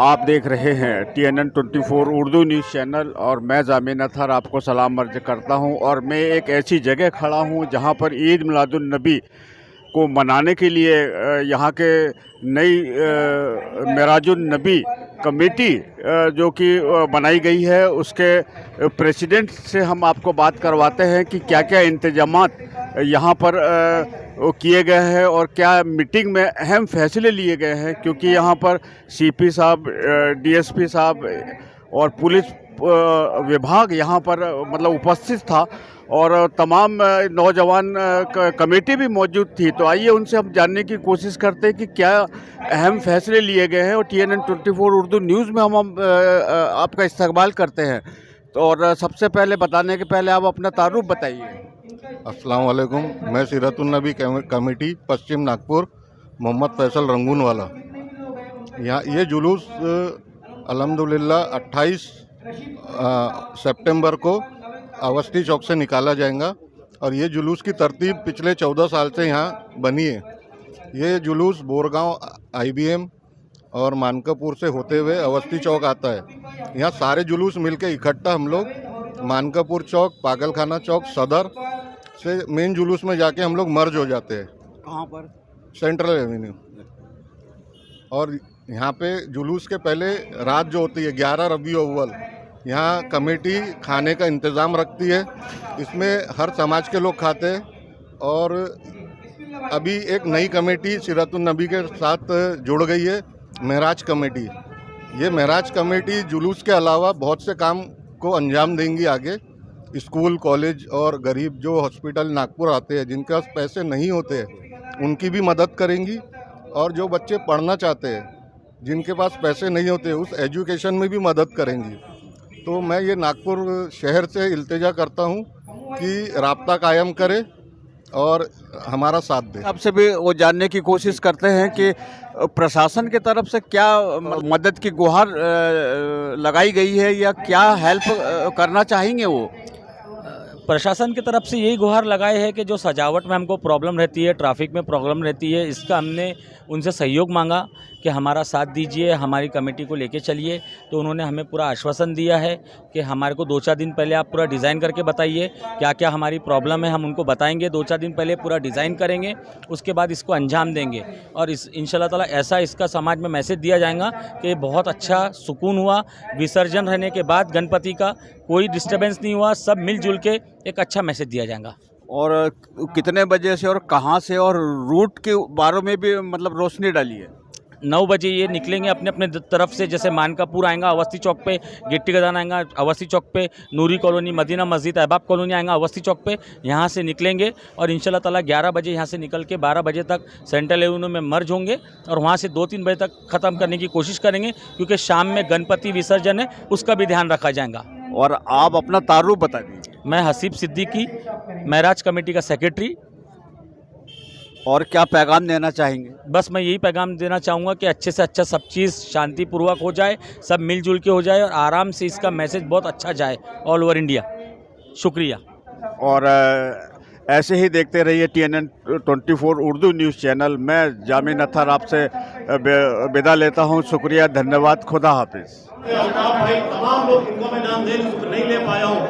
आप देख रहे हैं TNN 24 उर्दू न्यूज़ चैनल और मैं ज़ामिन अतहर आपको सलाम अर्ज करता हूं। और मैं एक ऐसी जगह खड़ा हूं जहां पर ईद मिलादुन नबी को मनाने के लिए यहां के नई मेराजुन नबी कमेटी जो कि बनाई गई है, उसके प्रेसिडेंट से हम आपको बात करवाते हैं कि क्या क्या इंतजामात यहाँ पर किए गए हैं और क्या मीटिंग में अहम फैसले लिए गए हैं। क्योंकि यहाँ पर CP साहब, DSP साहब और पुलिस विभाग यहाँ पर मतलब उपस्थित था और तमाम नौजवान कमेटी भी मौजूद थी। तो आइए उनसे हम जानने की कोशिश करते हैं कि क्या अहम फैसले लिए गए हैं। और TNN 24 उर्दू न्यूज़ में हम आपका इस्तकबाल करते हैं। तो और सबसे पहले बताने के पहले आप अपना तारुफ बताइए। अस्सलाम वालेकुम। मैं सीरतुन नबी कमेटी पश्चिम नागपुर, मोहम्मद फैसल रंगून वाला। यहाँ ये जुलूस अल्हम्दुलिल्लाह 28 सितंबर को अवस्थी चौक से निकाला जाएगा। और ये जुलूस की तरतीब पिछले 14 साल से यहाँ बनी है। ये जुलूस बोरगांव IBM और मानकापुर से होते हुए अवस्थी चौक आता है। यहाँ सारे जुलूस मिलके इकट्ठा हम लोग मानकापुर चौक, पागलखाना चौक, सदर से मेन जुलूस में जाके हम लोग मर्ज हो जाते हैं। कहाँ पर? Central Avenue. और यहाँ पे जुलूस के पहले रात जो होती है 11 रबी अव्वल, यहाँ कमेटी खाने का इंतज़ाम रखती है। इसमें हर समाज के लोग खाते हैं। और अभी एक नई कमेटी सीरतुन नबी के साथ जुड़ गई है, महराज कमेटी। ये महराज कमेटी जुलूस के अलावा बहुत से काम को अंजाम देंगी आगे। स्कूल, कॉलेज और गरीब जो हॉस्पिटल नागपुर आते हैं, जिनके पास पैसे नहीं होते हैं, उनकी भी मदद करेंगी। और जो बच्चे पढ़ना चाहते हैं, जिनके पास पैसे नहीं होते, उस एजुकेशन में भी मदद करेंगी। तो मैं ये नागपुर शहर से इल्तिजा करता हूँ कि राब्ता कायम करे और हमारा साथ दे। आपसे भी वो जानने की कोशिश करते हैं कि प्रशासन की तरफ से क्या मदद की गुहार लगाई गई है या क्या हेल्प करना चाहेंगे वो। प्रशासन की तरफ से यही गुहार लगाए है कि जो सजावट में हमको प्रॉब्लम रहती है, ट्रैफिक में प्रॉब्लम रहती है, इसका हमने उनसे सहयोग मांगा कि हमारा साथ दीजिए, हमारी कमेटी को लेके चलिए। तो उन्होंने हमें पूरा आश्वासन दिया है कि हमारे को 2-4 दिन पहले आप पूरा डिज़ाइन करके बताइए क्या क्या हमारी प्रॉब्लम है, हम उनको बताएंगे। 2-4 दिन पहले पूरा डिज़ाइन करेंगे, उसके बाद इसको अंजाम देंगे। और इस इंशाल्लाह ताला ऐसा इसका समाज में मैसेज दिया जाएगा कि बहुत अच्छा सुकून हुआ। विसर्जन रहने के बाद गणपति का कोई डिस्टर्बेंस नहीं हुआ, सब मिलजुल के एक अच्छा मैसेज दिया जाएगा। और कितने बजे से और कहाँ से और रूट के बारे में भी मतलब रोशनी डाली है। 9 बजे ये निकलेंगे अपने अपने तरफ से। जैसे मानकापुर आएगा, अवस्थी चौक पे गिट्टी गदान आएगा, अवस्थी चौक पे नूरी कॉलोनी, मदीना मस्जिद, अहबाब कॉलोनी आएगा अवस्थी चौक पे। यहाँ से निकलेंगे और इंशाल्लाह ताला 11 बजे यहाँ से निकल के 12 बजे तक सेंट्रल एवेन्यू में मर्ज होंगे और वहाँ से 2-3 बजे तक ख़त्म करने की कोशिश करेंगे, क्योंकि शाम में गणपति विसर्जन है, उसका भी ध्यान रखा जाएगा। और आप अपना तारुफ बता दीजिए। मैं हसीब सिद्दीकी, महराज कमेटी का सेक्रेटरी। और क्या पैगाम देना चाहेंगे? बस मैं यही पैगाम देना चाहूँगा कि अच्छे से अच्छा सब चीज़ शांतिपूर्वक हो जाए, सब मिलजुल के हो जाए और आराम से इसका मैसेज बहुत अच्छा जाए ऑल ओवर इंडिया। शुक्रिया। और ऐसे ही देखते रहिए TNN 24 उर्दू न्यूज़ चैनल। मैं ज़ामिन अतहर आपसे विदा लेता हूँ। शुक्रिया, धन्यवाद, खुदा हाफिज़। भाई तमाम लोग, इनका मैं नाम नहीं ले पाया हूँ।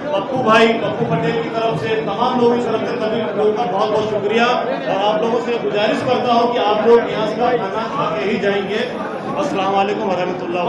पप्पू भाई, पप्पू पटेल की तरफ से, तमाम लोगों की तरफ से सभी लोगों का बहुत बहुत शुक्रिया। और आप लोगों से गुजारिश करता हूँ कि आप लोग यहाँ से खाना खा के ही जाएंगे। अस्सलाम वालेकुम व रहमतुल्लाह।